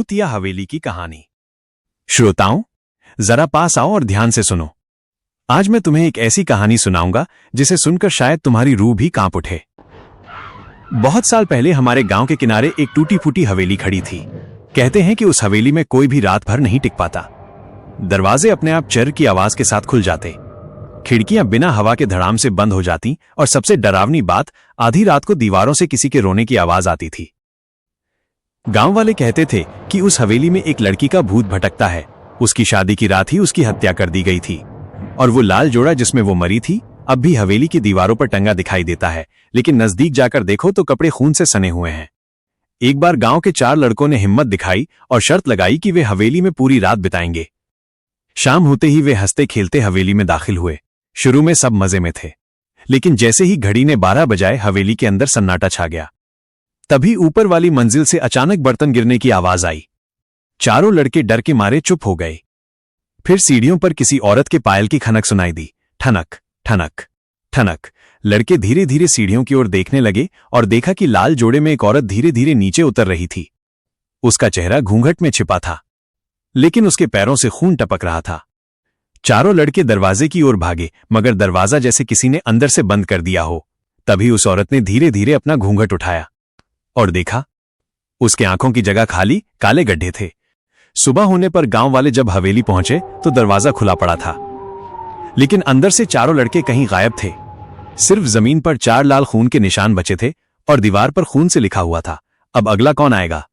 भूत या हवेली की कहानी। श्रोताओं, जरा पास आओ और ध्यान से सुनो। आज मैं तुम्हें एक ऐसी कहानी सुनाऊंगा जिसे सुनकर शायद तुम्हारी रूह भी कांप उठे। बहुत साल पहले हमारे गांव के किनारे एक टूटी फूटी हवेली खड़ी थी। कहते हैं कि उस हवेली में कोई भी रात भर नहीं टिक पाता। दरवाजे अपने आप चर की आवाज के साथ खुल जाते, खिड़कियां बिना हवा के धड़ाम से बंद हो जाती और सबसे डरावनी बात, आधी रात को दीवारों से किसी के रोने की आवाज आती थी। गांव वाले कहते थे कि उस हवेली में एक लड़की का भूत भटकता है। उसकी शादी की रात ही उसकी हत्या कर दी गई थी और वो लाल जोड़ा जिसमें वो मरी थी अब भी हवेली की दीवारों पर टंगा दिखाई देता है, लेकिन नजदीक जाकर देखो तो कपड़े खून से सने हुए हैं। एक बार गांव के 4 लड़कों ने हिम्मत दिखाई और शर्त लगाई कि वे हवेली में पूरी रात बिताएंगे। शाम होते ही वे हंसते खेलते हवेली में दाखिल हुए। शुरू में सब मजे में थे, लेकिन जैसे ही घड़ी ने 12 बजाए हवेली के अंदर सन्नाटा छा गया। तभी ऊपर वाली मंजिल से अचानक बर्तन गिरने की आवाज आई। चारों लड़के डर के मारे चुप हो गए। फिर सीढ़ियों पर किसी औरत के पायल की खनक सुनाई दी, ठनक ठनक ठनक। लड़के धीरे धीरे सीढ़ियों की ओर देखने लगे और देखा कि लाल जोड़े में एक औरत धीरे धीरे नीचे उतर रही थी। उसका चेहरा घूंघट में छिपा था, लेकिन उसके पैरों से खून टपक रहा था। चारों लड़के दरवाजे की ओर भागे, मगर दरवाजा जैसे किसी ने अंदर से बंद कर दिया हो। तभी उस औरत ने धीरे धीरे अपना घूंघट उठाया और देखा, उसके आंखों की जगह खाली काले गड्ढे थे। सुबह होने पर गांव वाले जब हवेली पहुंचे तो दरवाजा खुला पड़ा था, लेकिन अंदर से चारों लड़के कहीं गायब थे। सिर्फ जमीन पर 4 लाल खून के निशान बचे थे और दीवार पर खून से लिखा हुआ था, अब अगला कौन आएगा।